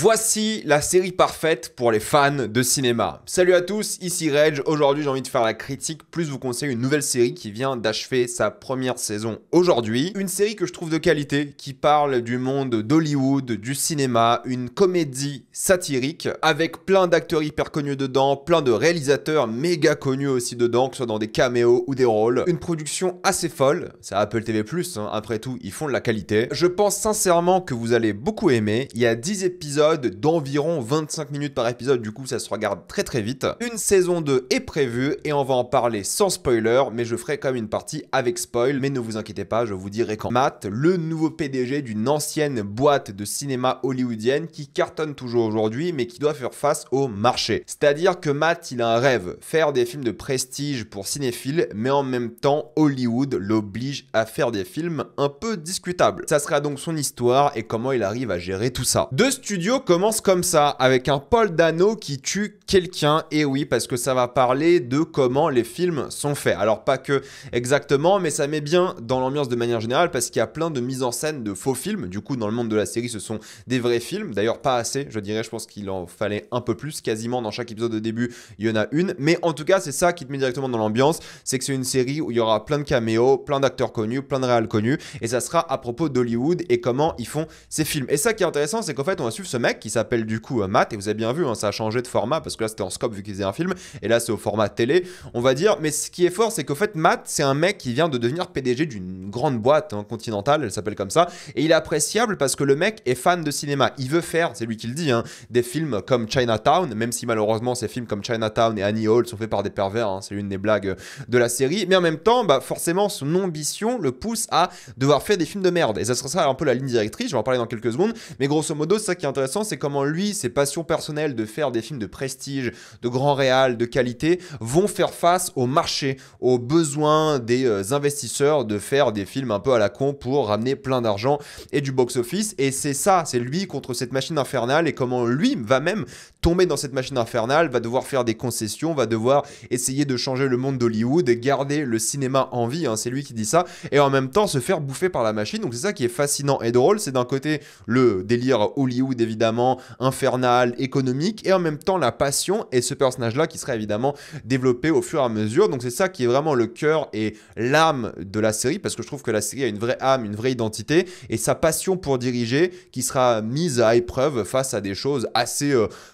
Voici la série parfaite pour les fans de cinéma. Salut à tous, ici Reg. Aujourd'hui j'ai envie de faire la critique, plus vous conseille une nouvelle série qui vient d'achever sa première saison aujourd'hui. Une série que je trouve de qualité, qui parle du monde d'Hollywood, du cinéma, une comédie satirique, avec plein d'acteurs hyper connus dedans, plein de réalisateurs méga connus aussi dedans, que ce soit dans des caméos ou des rôles. Une production assez folle, c'est Apple TV+, hein. Après tout, ils font de la qualité. Je pense sincèrement que vous allez beaucoup aimer. Il y a 10 épisodes d'environ 25 minutes par épisode, du coup ça se regarde très très vite. Une saison 2 est prévue et on va en parler sans spoiler, mais je ferai quand même une partie avec spoil, mais ne vous inquiétez pas, je vous dirai quand. Matt, le nouveau PDG d'une ancienne boîte de cinéma hollywoodienne qui cartonne toujours aujourd'hui, mais qui doit faire face au marché. C'est-à-dire que Matt, il a un rêve, faire des films de prestige pour cinéphiles, mais en même temps, Hollywood l'oblige à faire des films un peu discutables. Ça sera donc son histoire et comment il arrive à gérer tout ça. Deux studios commence comme ça, avec un Paul Dano qui tue quelqu'un, et oui, parce que ça va parler de comment les films sont faits. Alors pas que exactement, mais ça met bien dans l'ambiance de manière générale, parce qu'il y a plein de mises en scène de faux films. Du coup, dans le monde de la série, ce sont des vrais films. D'ailleurs, pas assez, je dirais, je pense qu'il en fallait un peu plus. Quasiment dans chaque épisode de début, il y en a une. Mais en tout cas, c'est ça qui te met directement dans l'ambiance, c'est que c'est une série où il y aura plein de caméos, plein d'acteurs connus, plein de réals connus, et ça sera à propos d'Hollywood et comment ils font ces films. Et ça qui est intéressant, c'est qu'en fait, on va suivre ce mec qui s'appelle du coup Matt, et vous avez bien vu, hein, ça a changé de format parce que là c'était en scope vu qu'il faisait un film, et là c'est au format télé, on va dire. Mais ce qui est fort, c'est qu'en fait Matt, c'est un mec qui vient de devenir PDG d'une grande boîte continentale, elle s'appelle comme ça, et il est appréciable parce que le mec est fan de cinéma. Il veut faire, c'est lui qui le dit, hein, des films comme Chinatown, même si malheureusement ces films comme Chinatown et Annie Hall sont faits par des pervers, hein, c'est l'une des blagues de la série, mais en même temps, bah, forcément son ambition le pousse à devoir faire des films de merde, et ça sera ça un peu la ligne directrice, je vais en parler dans quelques secondes, mais grosso modo, ça qui est intéressant, c'est comment lui, ses passions personnelles de faire des films de prestige, de grands réals, de qualité, vont faire face au marché, aux besoins des investisseurs de faire des films un peu à la con pour ramener plein d'argent et du box-office. Et c'est ça, c'est lui contre cette machine infernale, et comment lui va même tomber dans cette machine infernale, va devoir faire des concessions, va devoir essayer de changer le monde d'Hollywood et garder le cinéma en vie, hein, c'est lui qui dit ça, et en même temps se faire bouffer par la machine. Donc c'est ça qui est fascinant et drôle, c'est d'un côté le délire Hollywood évidemment, infernal, économique, et en même temps la passion et ce personnage-là qui sera évidemment développé au fur et à mesure. Donc c'est ça qui est vraiment le cœur et l'âme de la série, parce que je trouve que la série a une vraie âme, une vraie identité, et sa passion pour diriger qui sera mise à épreuve face à des choses assez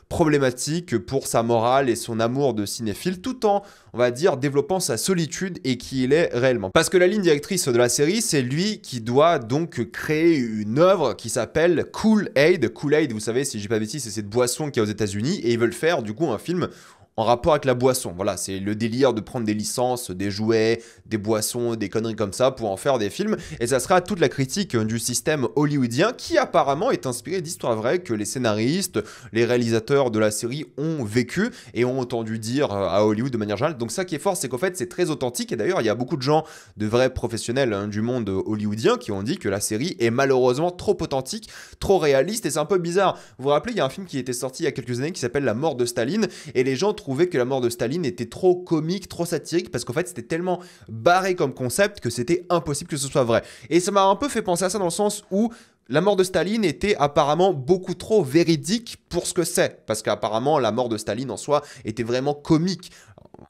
problématiques pour sa morale et son amour de cinéphile, tout en, on va dire, développant sa solitude et qui il est réellement. Parce que la ligne directrice de la série, c'est lui qui doit donc créer une œuvre qui s'appelle Kool-Aid. Kool-Aid, vous savez, si je dis pas de bêtises, c'est cette boisson qui est aux États-Unis, et ils veulent faire du coup un film en rapport avec la boisson. Voilà, c'est le délire de prendre des licences, des jouets, des boissons, des conneries comme ça pour en faire des films. Et ça sera toute la critique du système hollywoodien qui apparemment est inspiré d'histoires vraies que les scénaristes, les réalisateurs de la série ont vécu et ont entendu dire à Hollywood de manière générale. Donc ça qui est fort, c'est qu'en fait c'est très authentique. Et d'ailleurs, il y a beaucoup de gens, de vrais professionnels du monde hollywoodien, qui ont dit que la série est malheureusement trop authentique, trop réaliste, et c'est un peu bizarre. Vous vous rappelez, il y a un film qui était sorti il y a quelques années qui s'appelle La mort de Staline, et les gens trouvait que la mort de Staline était trop comique, trop satirique, parce qu'en fait c'était tellement barré comme concept que c'était impossible que ce soit vrai. Et ça m'a un peu fait penser à ça dans le sens où la mort de Staline était apparemment beaucoup trop véridique pour ce que c'est, parce qu'apparemment la mort de Staline en soi était vraiment comique.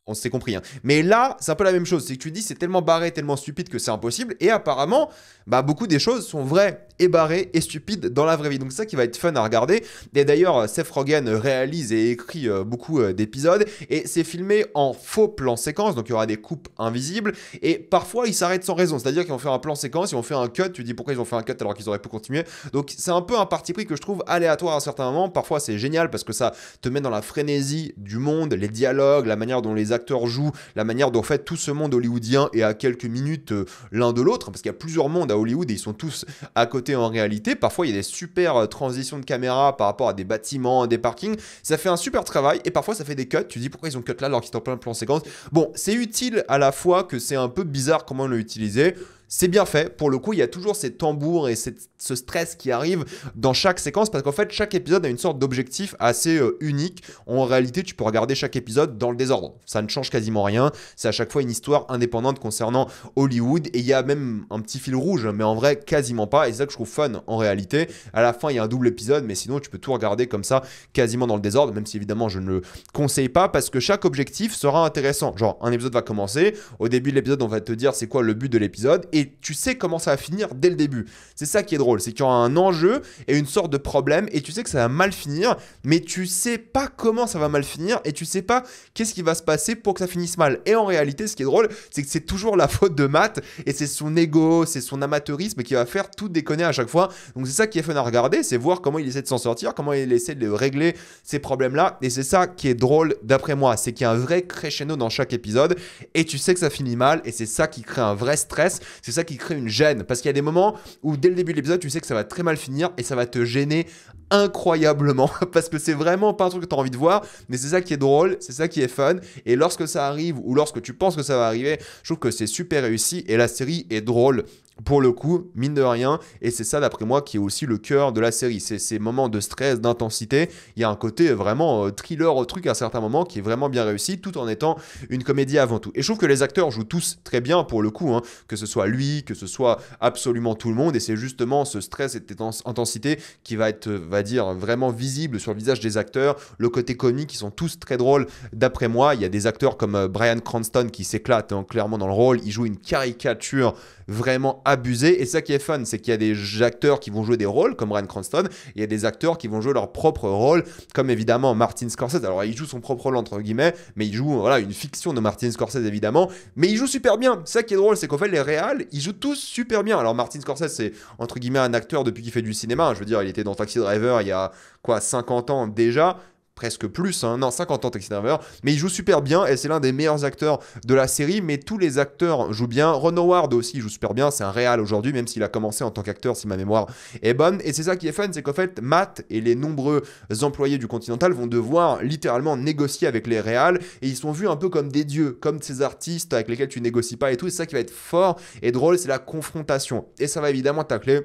On s'est compris, hein. Mais là, c'est un peu la même chose. C'est que tu dis, c'est tellement barré, tellement stupide que c'est impossible. Et apparemment, bah, beaucoup des choses sont vraies et barrées et stupides dans la vraie vie. Donc c'est ça qui va être fun à regarder. Et d'ailleurs, Seth Rogen réalise et écrit beaucoup d'épisodes. Et c'est filmé en faux plan séquence. Donc il y aura des coupes invisibles. Et parfois, ils s'arrêtent sans raison. C'est-à-dire qu'ils vont faire un plan séquence, ils vont faire un cut. Tu dis pourquoi ils ont fait un cut alors qu'ils auraient pu continuer. Donc c'est un peu un parti pris que je trouve aléatoire à certains moments. Parfois, c'est génial parce que ça te met dans la frénésie du monde, les dialogues, la manière dont les acteurs jouent, la manière dont en fait tout ce monde hollywoodien est à quelques minutes l'un de l'autre, parce qu'il y a plusieurs mondes à Hollywood et ils sont tous à côté en réalité. Parfois il y a des super transitions de caméra par rapport à des bâtiments, des parkings, ça fait un super travail, et parfois ça fait des cuts, tu dis pourquoi ils ont cut là alors qu'ils sont en plein plan séquence. Bon, c'est utile à la fois que c'est un peu bizarre comment ils l'ont utilisé. c'est bien fait. Pour le coup, il y a toujours ces tambours et ce stress qui arrive dans chaque séquence parce qu'en fait, chaque épisode a une sorte d'objectif assez unique. En réalité, tu peux regarder chaque épisode dans le désordre. Ça ne change quasiment rien. C'est à chaque fois une histoire indépendante concernant Hollywood et il y a même un petit fil rouge, mais en vrai, quasiment pas. Et c'est ça que je trouve fun en réalité. À la fin, il y a un double épisode, mais sinon, tu peux tout regarder comme ça, quasiment dans le désordre, même si évidemment, je ne le conseille pas parce que chaque objectif sera intéressant. Genre, un épisode va commencer. Au début de l'épisode, on va te dire c'est quoi le but de l'épisode et tu sais comment ça va finir dès le début. C'est ça qui est drôle, c'est qu'il y aura un enjeu et une sorte de problème et tu sais que ça va mal finir, mais tu sais pas comment ça va mal finir et tu sais pas qu'est-ce qui va se passer pour que ça finisse mal. Et en réalité, ce qui est drôle, c'est que c'est toujours la faute de Matt et c'est son ego, c'est son amateurisme qui va faire tout déconner à chaque fois. Donc c'est ça qui est fun à regarder, c'est voir comment il essaie de s'en sortir, comment il essaie de régler ces problèmes-là. Et c'est ça qui est drôle d'après moi, c'est qu'il y a un vrai crescendo dans chaque épisode et tu sais que ça finit mal et c'est ça qui crée un vrai stress, c'est ça qui crée une gêne parce qu'il y a des moments où dès le début de l'épisode tu sais que ça va très mal finir et ça va te gêner incroyablement parce que c'est vraiment pas un truc que tu as envie de voir, mais c'est ça qui est drôle, c'est ça qui est fun et lorsque ça arrive ou lorsque tu penses que ça va arriver, je trouve que c'est super réussi et la série est drôle. Pour le coup, mine de rien, et c'est ça d'après moi qui est aussi le cœur de la série, c'est ces moments de stress, d'intensité, il y a un côté vraiment thriller au truc à certains moments qui est vraiment bien réussi, tout en étant une comédie avant tout. Et je trouve que les acteurs jouent tous très bien pour le coup, hein, que ce soit lui, que ce soit absolument tout le monde, et c'est justement ce stress et cette intensité qui va être, va dire, vraiment visible sur le visage des acteurs, le côté comique, ils sont tous très drôles d'après moi, il y a des acteurs comme Bryan Cranston qui s'éclate hein, clairement dans le rôle, il joue une caricature vraiment abusé et ça qui est fun c'est qu'il y a des acteurs qui vont jouer des rôles comme Bryan Cranston et il y a des acteurs qui vont jouer leur propre rôle comme évidemment Martin Scorsese. Alors il joue son propre rôle entre guillemets mais il joue voilà une fiction de Martin Scorsese évidemment mais il joue super bien. Ça qui est drôle c'est qu'en fait les réals ils jouent tous super bien. Alors Martin Scorsese c'est entre guillemets un acteur depuis qu'il fait du cinéma, je veux dire il était dans Taxi Driver il y a quoi 50 ans déjà, presque plus, hein. Non, 50 ans Taxi Driver, mais il joue super bien et c'est l'un des meilleurs acteurs de la série, mais tous les acteurs jouent bien. Ron Howard aussi joue super bien, c'est un réal aujourd'hui, même s'il a commencé en tant qu'acteur, si ma mémoire est bonne, et c'est ça qui est fun, c'est qu'en fait, Matt et les nombreux employés du Continental vont devoir littéralement négocier avec les réals, et ils sont vus un peu comme des dieux, comme ces artistes avec lesquels tu négocies pas et tout, et c'est ça qui va être fort et drôle, c'est la confrontation, et ça va évidemment tacler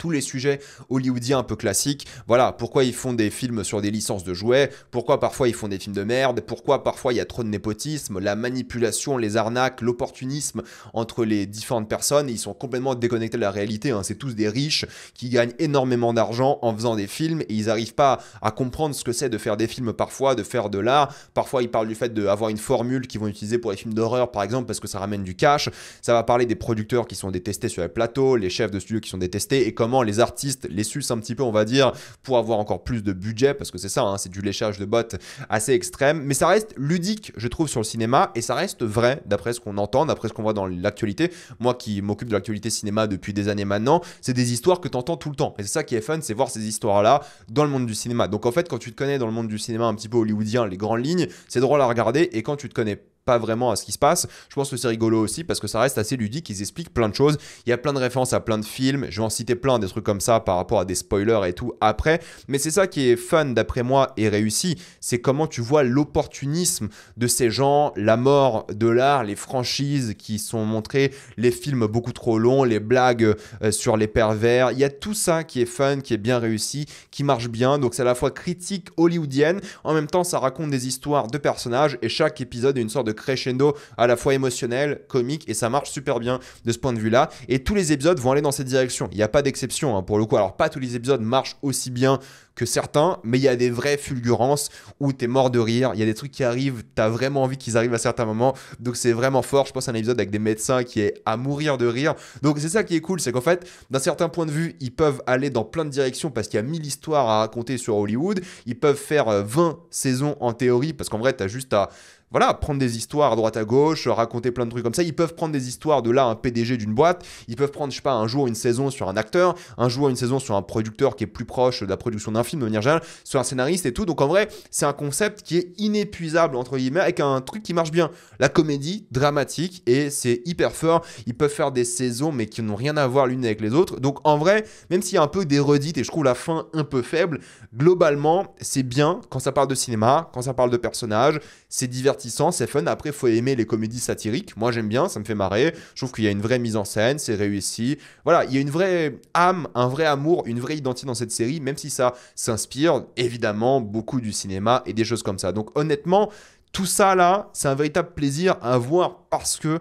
tous les sujets hollywoodiens un peu classiques. Voilà, pourquoi ils font des films sur des licences de jouets, pourquoi parfois ils font des films de merde, pourquoi parfois il y a trop de népotisme, la manipulation, les arnaques, l'opportunisme entre les différentes personnes. Ils sont complètement déconnectés de la réalité, hein. C'est tous des riches qui gagnent énormément d'argent en faisant des films et ils n'arrivent pas à comprendre ce que c'est de faire des films parfois, de faire de l'art. Parfois ils parlent du fait d'avoir une formule qu'ils vont utiliser pour les films d'horreur par exemple parce que ça ramène du cash. Ça va parler des producteurs qui sont détestés sur les plateaux, les chefs de studio qui sont détestés et comment les artistes les sucent un petit peu on va dire pour avoir encore plus de budget parce que c'est ça, hein, c'est du léchage de bottes assez extrême, mais ça reste ludique je trouve sur le cinéma et ça reste vrai d'après ce qu'on entend, d'après ce qu'on voit dans l'actualité. Moi qui m'occupe de l'actualité cinéma depuis des années maintenant, c'est des histoires que tu entends tout le temps et c'est ça qui est fun, c'est voir ces histoires là dans le monde du cinéma. Donc en fait quand tu te connais dans le monde du cinéma un petit peu hollywoodien, les grandes lignes, c'est drôle à regarder et quand tu te connais pas vraiment à ce qui se passe, je pense que c'est rigolo aussi parce que ça reste assez ludique, ils expliquent plein de choses, il y a plein de références à plein de films, je vais en citer plein des trucs comme ça par rapport à des spoilers et tout après, mais c'est ça qui est fun d'après moi et réussi, c'est comment tu vois l'opportunisme de ces gens, la mort de l'art, les franchises qui sont montrées, les films beaucoup trop longs, les blagues sur les pervers, il y a tout ça qui est fun, qui est bien réussi, qui marche bien, donc c'est à la fois critique hollywoodienne, en même temps ça raconte des histoires de personnages et chaque épisode est une sorte de crescendo à la fois émotionnel, comique et ça marche super bien de ce point de vue là et tous les épisodes vont aller dans cette direction, il n'y a pas d'exception hein, pour le coup. Alors pas tous les épisodes marchent aussi bien que certains, mais il y a des vraies fulgurances où t'es mort de rire, il y a des trucs qui arrivent, t'as vraiment envie qu'ils arrivent à certains moments, donc c'est vraiment fort. Je pense à un épisode avec des médecins qui est à mourir de rire, donc c'est ça qui est cool, c'est qu'en fait d'un certain point de vue ils peuvent aller dans plein de directions parce qu'il y a 1000 histoires à raconter sur Hollywood, ils peuvent faire 20 saisons en théorie parce qu'en vrai t'as juste à voilà, prendre des histoires à droite à gauche, raconter plein de trucs comme ça. Ils peuvent prendre des histoires de là, un PDG d'une boîte. Ils peuvent prendre, je sais pas, un jour une saison sur un acteur, un jour une saison sur un producteur qui est plus proche de la production d'un film. film de manière générale, soit un scénariste et tout. Donc en vrai, c'est un concept qui est inépuisable, entre guillemets, avec un truc qui marche bien. La comédie dramatique, et c'est hyper fort. Ils peuvent faire des saisons, mais qui n'ont rien à voir l'une avec les autres. Donc en vrai, même s'il y a un peu des redites et je trouve la fin un peu faible, globalement, c'est bien quand ça parle de cinéma, quand ça parle de personnages, c'est divertissant, c'est fun. Après, il faut aimer les comédies satiriques. Moi, j'aime bien, ça me fait marrer. Je trouve qu'il y a une vraie mise en scène, c'est réussi. Voilà, il y a une vraie âme, un vrai amour, une vraie identité dans cette série, même si ça s'inspire évidemment beaucoup du cinéma et des choses comme ça. Donc honnêtement, tout ça là, c'est un véritable plaisir à voir parce que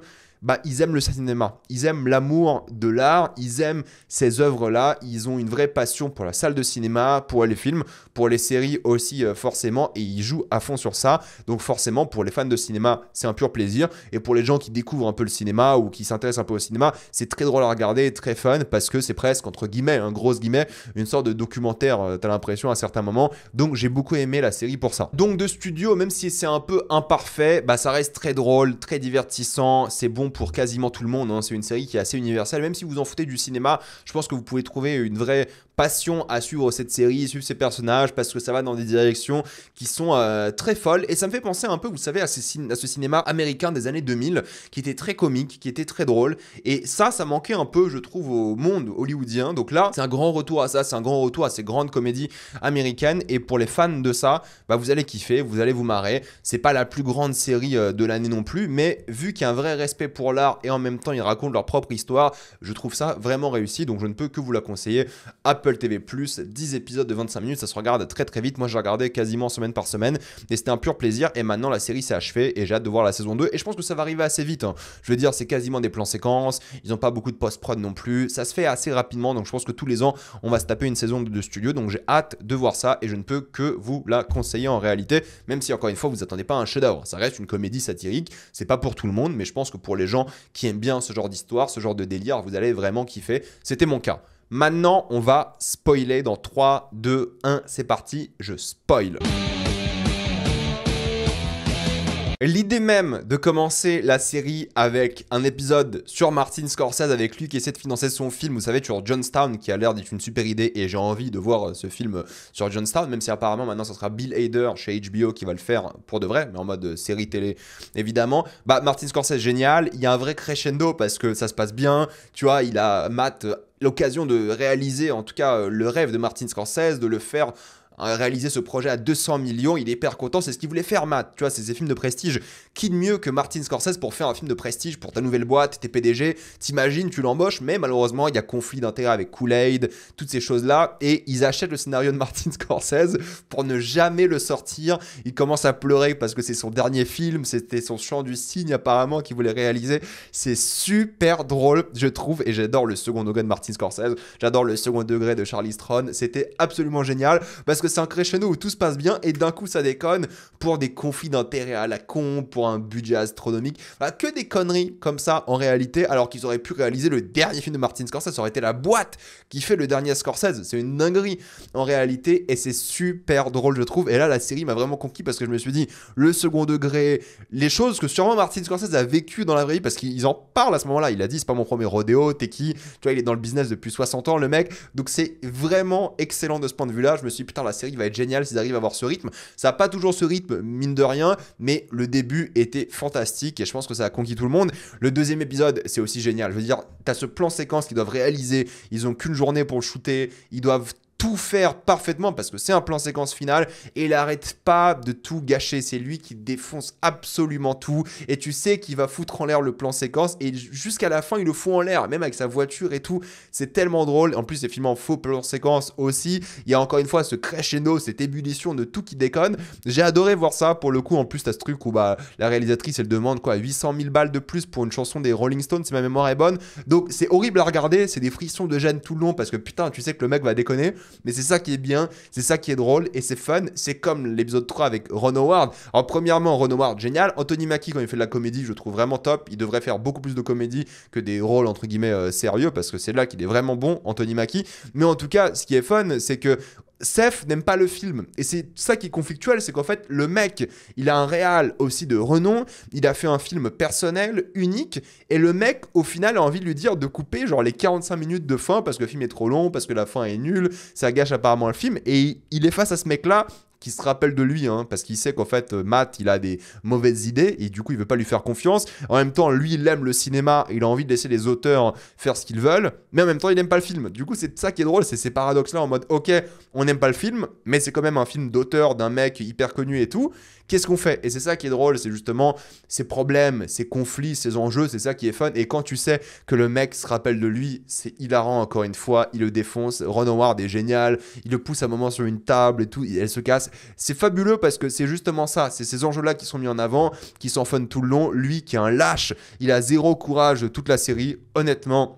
ils aiment le cinéma, ils aiment l'amour de l'art, ils aiment ces œuvres-là, ils ont une vraie passion pour la salle de cinéma, pour les films, pour les séries aussi forcément, et ils jouent à fond sur ça. Donc forcément, pour les fans de cinéma, c'est un pur plaisir, et pour les gens qui découvrent un peu le cinéma ou qui s'intéressent un peu au cinéma, c'est très drôle à regarder, très fun, parce que c'est presque, entre guillemets, grosse guillemets, une sorte de documentaire, t'as l'impression à certains moments. Donc j'ai beaucoup aimé la série pour ça. Donc de studio, même si c'est un peu imparfait, ça reste très drôle, très divertissant, c'est bon pour quasiment tout le monde, hein. C'est une série qui est assez universelle, même si vous en foutez du cinéma, je pense que vous pouvez trouver une vraie passion à suivre cette série, suivre ces personnages, parce que ça va dans des directions qui sont très folles, et ça me fait penser un peu, vous savez, à ce cinéma américain des années 2000, qui était très comique, qui était très drôle, et ça manquait un peu, je trouve, au monde hollywoodien. Donc là, c'est un grand retour à ça, c'est un grand retour à ces grandes comédies américaines, et pour les fans de ça, vous allez kiffer, vous allez vous marrer. C'est pas la plus grande série de l'année non plus, mais vu qu'il y a un vrai respect pour l'art, et en même temps, ils racontent leur propre histoire, je trouve ça vraiment réussi, donc je ne peux que vous la conseiller. Apple TV+, 10 épisodes de 25 minutes, ça se regarde très très vite. Moi, je regardais quasiment semaine par semaine, et c'était un pur plaisir. Et maintenant, la série s'est achevée, et j'ai hâte de voir la saison 2, et je pense que ça va arriver assez vite, hein. Je veux dire, c'est quasiment des plans séquences, ils n'ont pas beaucoup de post-prod non plus, ça se fait assez rapidement, donc je pense que tous les ans, on va se taper une saison de studio, donc j'ai hâte de voir ça, et je ne peux que vous la conseiller en réalité, même si encore une fois, vous attendez pas un chef-d'œuvre, ça reste une comédie satirique, c'est pas pour tout le monde, mais je pense que pour les gens qui aiment bien ce genre d'histoire, ce genre de délire, vous allez vraiment kiffer. C'était mon cas. Maintenant, on va spoiler dans 3, 2, 1, c'est parti, je spoil. L'idée même de commencer la série avec un épisode sur Martin Scorsese, avec lui qui essaie de financer son film, vous savez, sur Jonestown, qui a l'air d'être une super idée, et j'ai envie de voir ce film sur Jonestown, même si apparemment maintenant ça sera Bill Hader chez HBO qui va le faire pour de vrai, mais en mode série télé évidemment. Martin Scorsese, génial, il y a un vrai crescendo parce que ça se passe bien, tu vois, il a l'occasion de réaliser en tout cas le rêve de Martin Scorsese, de le faire réaliser ce projet à 200 millions, il est hyper content, c'est ce qu'il voulait faire, Matt, tu vois, c'est ses films de prestige. Qui de mieux que Martin Scorsese pour faire un film de prestige pour ta nouvelle boîte, tes PDG, t'imagines, tu l'embauches, mais malheureusement, il y a conflit d'intérêt avec Kool-Aid, toutes ces choses-là, et ils achètent le scénario de Martin Scorsese pour ne jamais le sortir. Il commence à pleurer parce que c'est son dernier film, c'était son chant du cygne apparemment qu'il voulait réaliser. C'est super drôle, je trouve, et j'adore le second degré de Martin Scorsese, j'adore le second degré de Charlize Theron, c'était absolument génial, parce que c'est un crescendo où tout se passe bien et d'un coup ça déconne pour des conflits d'intérêts à la con, pour un budget astronomique, que des conneries comme ça en réalité, alors qu'ils auraient pu réaliser le dernier film de Martin Scorsese, ça aurait été la boîte qui fait le dernier Scorsese, c'est une dinguerie en réalité, et c'est super drôle je trouve. Et là la série m'a vraiment conquis parce que je me suis dit, le second degré, les choses que sûrement Martin Scorsese a vécu dans la vraie vie, parce qu'ils en parlent à ce moment-là, il a dit c'est pas mon premier rodéo, t'es qui, tu vois, il est dans le business depuis 60 ans le mec, donc c'est vraiment excellent de ce point de vue là. Je me suis dit putain, la série va être géniale s'ils arrivent à avoir ce rythme. Ça n'a pas toujours ce rythme, mine de rien, mais le début était fantastique et je pense que ça a conquis tout le monde. Le deuxième épisode, c'est aussi génial. Je veux dire, t'as ce plan séquence qu'ils doivent réaliser, ils ont qu'une journée pour le shooter, ils doivent tout faire parfaitement parce que c'est un plan séquence final et il arrête pas de tout gâcher. C'est lui qui défonce absolument tout et tu sais qu'il va foutre en l'air le plan séquence et jusqu'à la fin il le fout en l'air, même avec sa voiture et tout. C'est tellement drôle. En plus c'est filmé en faux plan séquence aussi. Il y a encore une fois ce crescendo, cette ébullition de tout qui déconne. J'ai adoré voir ça pour le coup. En plus t'as ce truc où la réalisatrice elle demande 800 000 balles de plus pour une chanson des Rolling Stones si ma mémoire est bonne. Donc c'est horrible à regarder, c'est des frissons de gêne tout le long parce que putain tu sais que le mec va déconner. Mais c'est ça qui est bien, c'est ça qui est drôle et c'est fun. C'est comme l'épisode 3 avec Ron Howard. Alors premièrement, Ron Howard, génial. Anthony Mackie, quand il fait de la comédie, je le trouve vraiment top. Il devrait faire beaucoup plus de comédie que des rôles entre guillemets sérieux, parce que c'est là qu'il est vraiment bon, Anthony Mackie. Mais en tout cas, ce qui est fun, c'est que Seth n'aime pas le film. Et c'est ça qui est conflictuel, c'est qu'en fait, le mec, il a un réal aussi de renom, il a fait un film personnel, unique, et le mec, au final, a envie de lui dire de couper genre les 45 minutes de fin parce que le film est trop long, parce que la fin est nulle, ça gâche apparemment le film, et il est face à ce mec-là qui se rappelle de lui, hein, parce qu'il sait qu'en fait, Matt, il a des mauvaises idées, et du coup, il veut pas lui faire confiance. En même temps, lui, il aime le cinéma, il a envie de laisser les auteurs faire ce qu'ils veulent, mais en même temps, il aime pas le film. Du coup, c'est ça qui est drôle, c'est ces paradoxes-là, en mode, ok, on n'aime pas le film, mais c'est quand même un film d'auteur, d'un mec hyper connu et tout. Qu'est-ce qu'on fait? Et c'est ça qui est drôle, c'est justement ces problèmes, ces conflits, ces enjeux, c'est ça qui est fun. Et quand tu sais que le mec se rappelle de lui, c'est hilarant encore une fois, il le défonce. Ron Howard est génial, il le pousse à un moment sur une table et tout, elle se casse. C'est fabuleux parce que c'est justement ça, c'est ces enjeux-là qui sont mis en avant, qui sont fun tout le long. Lui qui est un lâche, il a zéro courage toute la série, honnêtement.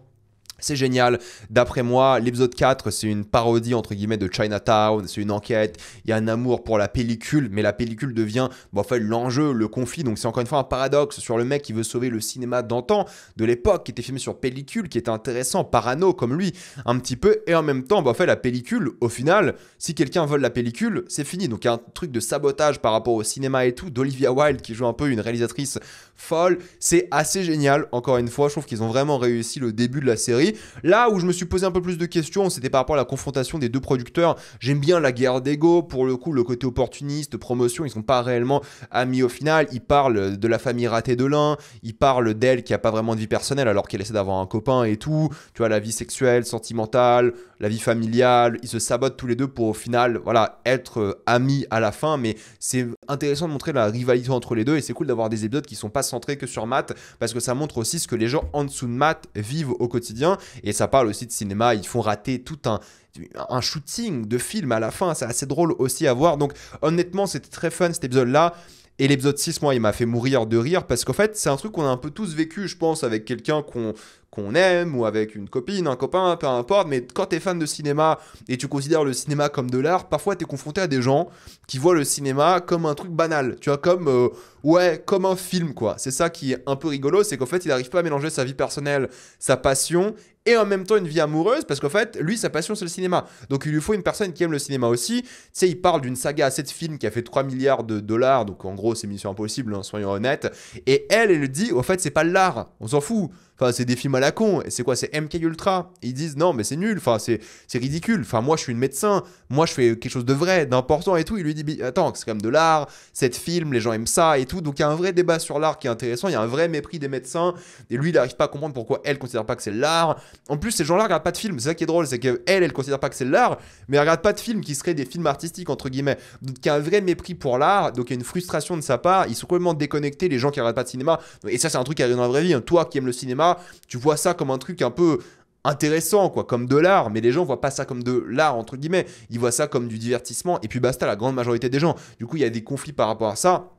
C'est génial. D'après moi, l'épisode 4, c'est une parodie entre guillemets de Chinatown, c'est une enquête, il y a un amour pour la pellicule, mais la pellicule devient en fait l'enjeu, le conflit. Donc c'est encore une fois un paradoxe sur le mec qui veut sauver le cinéma d'antan, de l'époque, qui était filmé sur pellicule, qui était intéressant, parano comme lui, un petit peu, et en même temps, en fait la pellicule, au final, si quelqu'un vole la pellicule, c'est fini. Donc il y a un truc de sabotage par rapport au cinéma et tout, d'Olivia Wilde qui joue un peu une réalisatrice folle. C'est assez génial, encore une fois, je trouve qu'ils ont vraiment réussi le début de la série. Là où je me suis posé un peu plus de questions, c'était par rapport à la confrontation des deux producteurs. J'aime bien la guerre d'ego, pour le coup, le côté opportuniste, promotion, ils sont pas réellement amis au final. Ils parlent de la famille ratée de l'un, ils parlent d'elle qui a pas vraiment de vie personnelle alors qu'elle essaie d'avoir un copain et tout. Tu vois, la vie sexuelle, sentimentale, la vie familiale, ils se sabotent tous les deux pour au final, voilà, être amis à la fin. Mais c'est intéressant de montrer la rivalité entre les deux et c'est cool d'avoir des épisodes qui sont pas centrés que sur Matt parce que ça montre aussi ce que les gens en dessous de Matt vivent au quotidien. Et ça parle aussi de cinéma, ils font rater tout un shooting de film à la fin, c'est assez drôle aussi à voir. Donc honnêtement, c'était très fun cet épisode-là. Et l'épisode 6, moi, il m'a fait mourir de rire parce qu'en fait, c'est un truc qu'on a un peu tous vécu, je pense, avec quelqu'un qu'on aime ou avec une copine, un copain, peu importe. Mais quand t'es fan de cinéma et tu considères le cinéma comme de l'art, parfois t'es confronté à des gens qui voient le cinéma comme un truc banal, tu vois, comme ouais, comme un film, quoi. C'est ça qui est un peu rigolo, c'est qu'en fait, il n'arrive pas à mélanger sa vie personnelle, sa passion et en même temps une vie amoureuse parce qu'en fait, lui, sa passion, c'est le cinéma. Donc, il lui faut une personne qui aime le cinéma aussi. Tu sais, il parle d'une saga à 7 films qui a fait 3 milliards de dollars. Donc, en gros, c'est Mission Impossible, hein, soyons honnêtes. Et elle dit, au fait, c'est pas l'art. On s'en fout. Enfin, c'est des films à la con. C'est quoi? C'est MK Ultra. Ils disent non, mais c'est nul. Enfin, c'est ridicule. Enfin, moi, je suis une médecin. Moi, je fais quelque chose de vrai, d'important et tout. Il lui dit attends, c'est quand même de l'art. 7 films, les gens aiment ça et tout. Donc, il y a un vrai débat sur l'art qui est intéressant. Il y a un vrai mépris des médecins. Et lui, il n'arrive pas à comprendre pourquoi elle considère pas que c'est l'art. En plus, ces gens-là regardent pas de films. C'est ça qui est drôle. C'est qu'elle considère pas que c'est l'art. Mais elle regarde pas de films qui seraient des films artistiques, entre guillemets. Donc, il y a un vrai mépris pour l'art. Donc, il y a une frustration de sa part. Ils sont complètement déconnectés, les gens qui regardent pas de cinéma. Et ça, c'est un truc qui arrive dans la vraie vie. Hein. Toi qui aimes le cinéma, tu vois ça comme un truc un peu intéressant, quoi, comme de l'art, mais les gens voient pas ça comme de l'art, entre guillemets, ils voient ça comme du divertissement, et puis basta, la grande majorité des gens. Du coup, il y a des conflits par rapport à ça.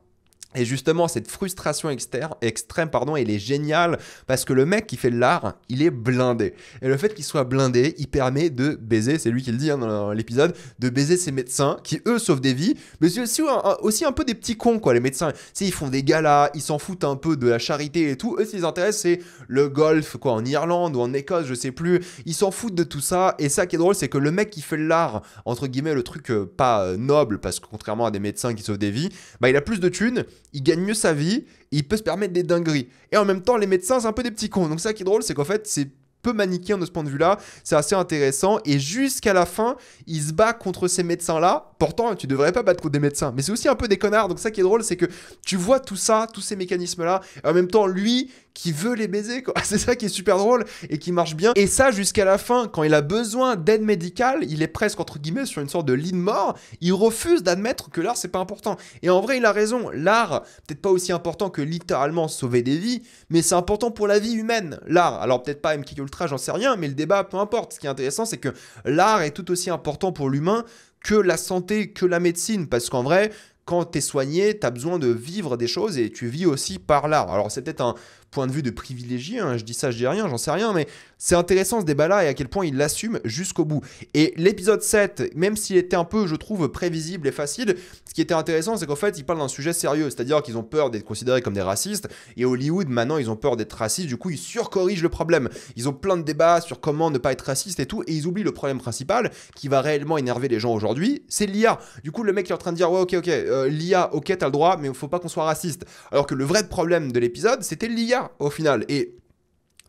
Et justement, cette frustration extrême, elle est géniale parce que le mec qui fait de l'art, il est blindé. Et le fait qu'il soit blindé, il permet de baiser, c'est lui qui le dit hein, dans l'épisode, de baiser ses médecins qui, eux, sauvent des vies. Mais c'est aussi un peu des petits cons, quoi, les médecins. Tu sais, ils font des galas, ils s'en foutent un peu de la charité et tout. Eux, ce qui les intéresse, c'est le golf, quoi, en Irlande ou en Écosse, je sais plus. Ils s'en foutent de tout ça. Et ça qui est drôle, c'est que le mec qui fait de l'art, entre guillemets, le truc pas noble, parce que contrairement à des médecins qui sauvent des vies, bah, il a plus de thunes. Il gagne mieux sa vie, il peut se permettre des dingueries. Et en même temps, les médecins, c'est un peu des petits cons. Donc ça qui est drôle, c'est qu'en fait, c'est peu manichéen de ce point de vue-là. C'est assez intéressant. Et jusqu'à la fin, il se bat contre ces médecins-là. Pourtant, tu devrais pas battre contre des médecins. Mais c'est aussi un peu des connards. Donc ça qui est drôle, c'est que tu vois tout ça, tous ces mécanismes-là. Et en même temps, lui qui veut les baiser, quoi. C'est ça qui est super drôle et qui marche bien. Et ça, jusqu'à la fin, quand il a besoin d'aide médicale, il est presque, entre guillemets, sur une sorte de lit de mort. Il refuse d'admettre que l'art, c'est pas important. Et en vrai, il a raison. L'art, peut-être pas aussi important que littéralement sauver des vies, mais c'est important pour la vie humaine, l'art. Alors peut-être pas MK Ultra, j'en sais rien, mais le débat, peu importe. Ce qui est intéressant, c'est que l'art est tout aussi important pour l'humain que la santé, que la médecine. Parce qu'en vrai, quand t'es soigné, t'as besoin de vivre des choses et tu vis aussi par l'art. Alors c'est peut-être un point de vue de privilégié, hein, je dis ça, je dis rien, j'en sais rien, mais c'est intéressant ce débat-là et à quel point il l'assume jusqu'au bout. Et l'épisode 7, même s'il était un peu, je trouve, prévisible et facile, ce qui était intéressant, c'est qu'en fait, il parle d'un sujet sérieux, c'est-à-dire qu'ils ont peur d'être considérés comme des racistes, et Hollywood, maintenant, ils ont peur d'être racistes, du coup, ils surcorrigent le problème. Ils ont plein de débats sur comment ne pas être raciste et tout, et ils oublient le problème principal qui va réellement énerver les gens aujourd'hui, c'est l'IA. Du coup, le mec est en train de dire, ouais, ok, l'IA, ok, t'as le droit, mais il faut pas qu'on soit raciste. Alors que le vrai problème de l'épisode, c'était l'IA, au final. Et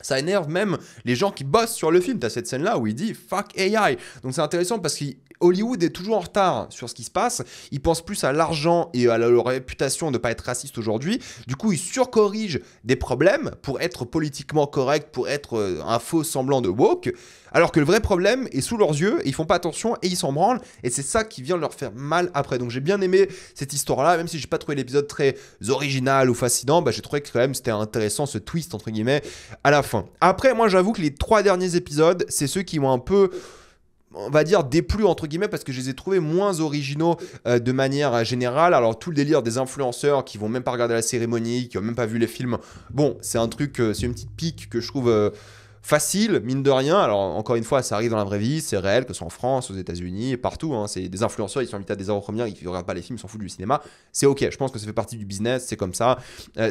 ça énerve même les gens qui bossent sur le film. T'as cette scène-là où il dit « fuck AI ». Donc c'est intéressant parce que Hollywood est toujours en retard sur ce qui se passe. Ils pensent plus à l'argent et à leur réputation de ne pas être raciste aujourd'hui. Du coup, ils surcorrigent des problèmes pour être politiquement correct, pour être un faux semblant de woke. Alors que le vrai problème est sous leurs yeux, et ils font pas attention et ils s'en branlent. Et c'est ça qui vient leur faire mal après. Donc j'ai bien aimé cette histoire-là, même si j'ai pas trouvé l'épisode très original ou fascinant, bah, j'ai trouvé que quand même c'était intéressant ce twist entre guillemets à la fin. Après, moi j'avoue que les 3 derniers épisodes, c'est ceux qui m'ont un peu, on va dire, déplu entre guillemets, parce que je les ai trouvés moins originaux de manière générale. Alors tout le délire des influenceurs qui vont même pas regarder la cérémonie, qui ont même pas vu les films, bon, c'est un truc, c'est une petite pique que je trouve facile, mine de rien. Alors encore une fois, ça arrive dans la vraie vie, c'est réel, que ce soit en France, aux États-Unis, partout, hein. C'est des influenceurs, ils sont invités à des avant-premières, ils ne regardent pas les films, ils s'en foutent du cinéma. C'est ok, je pense que ça fait partie du business, c'est comme ça,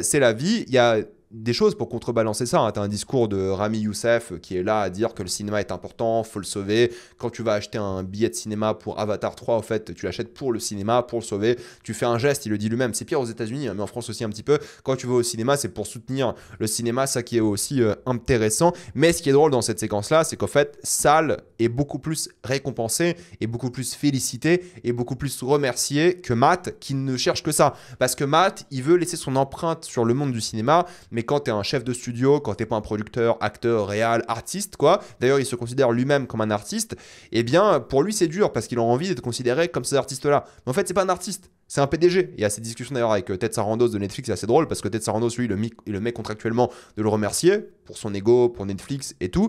c'est la vie. Il y a des choses pour contrebalancer ça, hein. Tu as un discours de Rami Youssef qui est là à dire que le cinéma est important, faut le sauver. Quand tu vas acheter un billet de cinéma pour Avatar 3, en fait, tu l'achètes pour le cinéma, pour le sauver. Tu fais un geste, il le dit lui-même. C'est pire aux États-Unis, mais en France aussi un petit peu. Quand tu vas au cinéma, c'est pour soutenir le cinéma, ça qui est aussi intéressant. Mais ce qui est drôle dans cette séquence-là, c'est qu'en fait, Sal est beaucoup plus récompensé, et beaucoup plus félicité, et beaucoup plus remercié que Matt, qui ne cherche que ça. Parce que Matt, il veut laisser son empreinte sur le monde du cinéma, mais quand tu es un chef de studio, quand tu n'es pas un producteur, acteur, réal, artiste, quoi, d'ailleurs il se considère lui-même comme un artiste, eh bien pour lui c'est dur parce qu'il a envie d'être considéré comme ces artistes-là. Mais en fait c'est pas un artiste, c'est un PDG. Il y a cette discussion d'ailleurs avec Ted Sarandos de Netflix, c'est assez drôle parce que Ted Sarandos, lui, il le met contractuellement de le remercier pour son ego, pour Netflix et tout.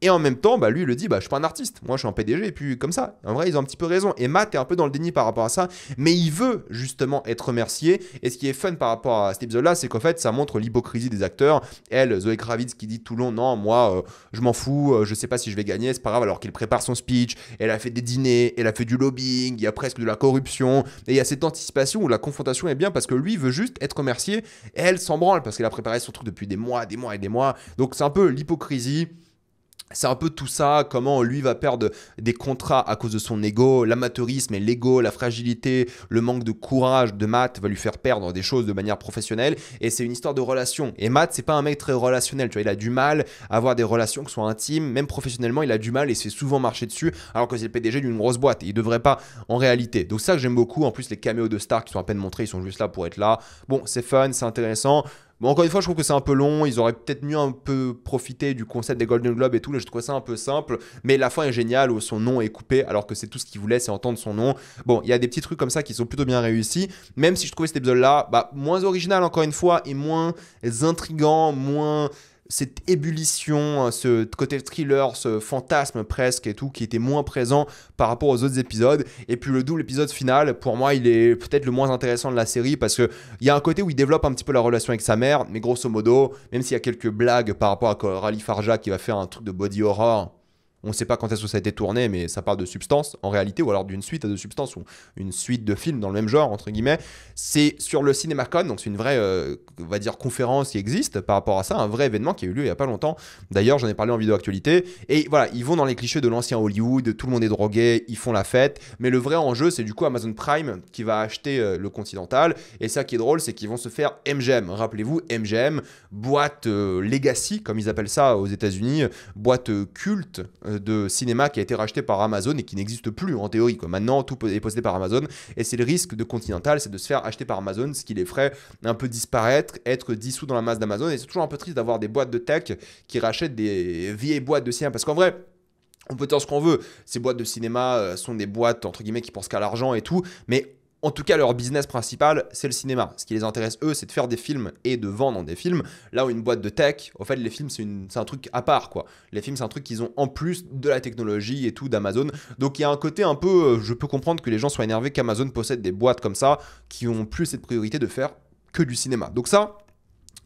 Et en même temps, bah, lui, il le dit, bah, je suis pas un artiste, moi je suis un PDG, et puis comme ça. En vrai, ils ont un petit peu raison. Et Matt est un peu dans le déni par rapport à ça, mais il veut justement être remercié. Et ce qui est fun par rapport à cet épisode-là, c'est qu'en fait, ça montre l'hypocrisie des acteurs. Elle, Zoé Kravitz, qui dit tout le long, non, moi, je m'en fous, je sais pas si je vais gagner, c'est pas grave, alors qu'elle prépare son speech, elle a fait des dîners, elle a fait du lobbying, il y a presque de la corruption, et il y a cette anticipation où la confrontation est bien parce que lui veut juste être remercié, et elle s'en branle parce qu'elle a préparé son truc depuis des mois et des mois. Donc c'est un peu l'hypocrisie. C'est un peu tout ça, comment lui va perdre des contrats à cause de son ego, l'amateurisme et l'ego, la fragilité, le manque de courage de Matt va lui faire perdre des choses de manière professionnelle, et c'est une histoire de relation. Et Matt, c'est pas un mec très relationnel, tu vois, il a du mal à avoir des relations qui soient intimes, même professionnellement, il a du mal et se fait souvent marcher dessus, alors que c'est le PDG d'une grosse boîte, et il devrait pas en réalité. Donc ça que j'aime beaucoup, en plus les caméos de stars qui sont à peine montrés, ils sont juste là pour être là. Bon, c'est fun, c'est intéressant. Bon, encore une fois, je trouve que c'est un peu long. Ils auraient peut-être mieux un peu profité du concept des Golden Globes et tout. Là, je trouve ça un peu simple. Mais la fin est géniale où son nom est coupé alors que c'est tout ce qu'il voulait, c'est entendre son nom. Bon, il y a des petits trucs comme ça qui sont plutôt bien réussis. Même si je trouvais cet épisode-là moins original, encore une fois, et moins intriguant, moins cette ébullition, ce côté thriller, ce fantasme presque et tout, qui était moins présent par rapport aux autres épisodes. Et puis le double épisode final, pour moi, il est peut-être le moins intéressant de la série parce qu'il y a un côté où il développe un petit peu la relation avec sa mère, mais grosso modo, même s'il y a quelques blagues par rapport à Coralie Farja qui va faire un truc de body horror. On ne sait pas quand est-ce que ça a été tourné, mais ça parle de Substance en réalité, ou alors d'une suite de Substance, ou une suite de films dans le même genre, entre guillemets. C'est sur le CinemaCon, donc c'est une vraie, on va dire, conférence qui existe par rapport à ça, un vrai événement qui a eu lieu il n'y a pas longtemps. D'ailleurs, j'en ai parlé en vidéo actualité. Et voilà, ils vont dans les clichés de l'ancien Hollywood, tout le monde est drogué, ils font la fête. Mais le vrai enjeu, c'est du coup Amazon Prime qui va acheter le Continental. Et ça qui est drôle, c'est qu'ils vont se faire MGM. Rappelez-vous, MGM, boîte legacy, comme ils appellent ça aux États-Unis, boîte culte de cinéma qui a été racheté par Amazon et qui n'existe plus en théorie, quoi. Maintenant, tout est possédé par Amazon et c'est le risque de Continental, c'est de se faire acheter par Amazon, ce qui les ferait un peu disparaître, être dissous dans la masse d'Amazon. Et c'est toujours un peu triste d'avoir des boîtes de tech qui rachètent des vieilles boîtes de cinéma parce qu'en vrai, on peut dire ce qu'on veut, ces boîtes de cinéma sont des boîtes entre guillemets qui pensent qu'à l'argent et tout, mais en tout cas, leur business principal, c'est le cinéma. Ce qui les intéresse, eux, c'est de faire des films et de vendre des films. Là où une boîte de tech, au fait, les films, c'est un truc à part, quoi. Les films, c'est un truc qu'ils ont en plus de la technologie et tout d'Amazon. Donc, il y a un côté un peu... je peux comprendre que les gens soient énervés qu'Amazon possède des boîtes comme ça qui ont plus cette priorité de faire que du cinéma. Donc ça...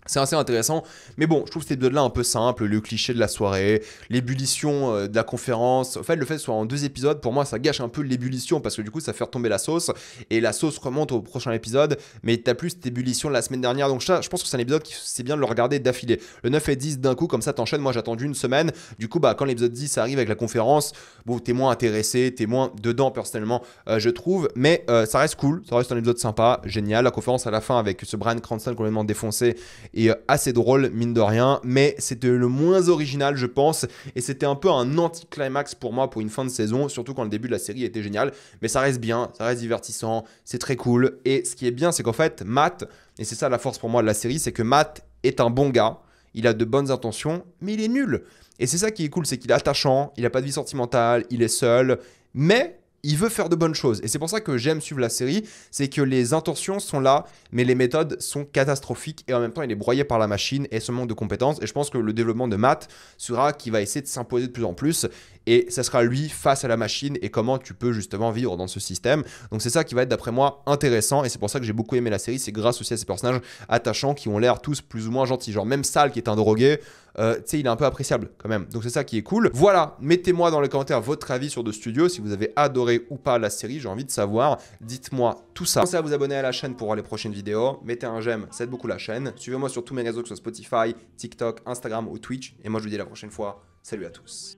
C'est assez intéressant, mais bon, je trouve cet épisode-là un peu simple, le cliché de la soirée, l'ébullition de la conférence. En fait, le fait que ce soit en 2 épisodes, pour moi, ça gâche un peu l'ébullition parce que du coup, ça fait retomber la sauce et la sauce remonte au prochain épisode, mais t'as plus cette ébullition de la semaine dernière. Donc, je pense que c'est un épisode qui c'est bien de le regarder d'affilée. Le 9 et 10 d'un coup, comme ça, t'enchaînes. Moi, j'ai attendu une semaine. Du coup, bah, quand l'épisode 10 arrive avec la conférence, bon, t'es moins intéressé, t'es moins dedans personnellement, je trouve, mais ça reste cool, ça reste un épisode sympa, génial. La conférence à la fin avec ce Bryan Cranston complètement défoncé et assez drôle, mine de rien, mais c'était le moins original, je pense, et c'était un peu un anti-climax pour moi pour une fin de saison, surtout quand le début de la série était génial, mais ça reste bien, ça reste divertissant, c'est très cool, et ce qui est bien, c'est qu'en fait, Matt, et c'est ça la force pour moi de la série, c'est que Matt est un bon gars, il a de bonnes intentions, mais il est nul. Et c'est ça qui est cool, c'est qu'il est attachant, il n'a pas de vie sentimentale, il est seul, mais il veut faire de bonnes choses. Et c'est pour ça que j'aime suivre la série, c'est que les intentions sont là, mais les méthodes sont catastrophiques et en même temps il est broyé par la machine et ce manque de compétences. Et je pense que le développement de Matt sera qu'il va essayer de s'imposer de plus en plus et ça sera lui face à la machine et comment tu peux justement vivre dans ce système. Donc c'est ça qui va être d'après moi intéressant et c'est pour ça que j'ai beaucoup aimé la série, c'est grâce aussi à ces personnages attachants qui ont l'air tous plus ou moins gentils. Genre même Sal qui est un drogué, tu sais, il est un peu appréciable quand même. Donc c'est ça qui est cool. Voilà, mettez-moi dans les commentaires votre avis sur The Studio, si vous avez adoré ou pas la série, j'ai envie de savoir. Dites-moi tout ça. Pensez à vous abonner à la chaîne pour voir les prochaines vidéos. Mettez un j'aime, ça aide beaucoup la chaîne. Suivez-moi sur tous mes réseaux, que ce soit Spotify, TikTok, Instagram ou Twitch. Et moi je vous dis à la prochaine fois. Salut à tous.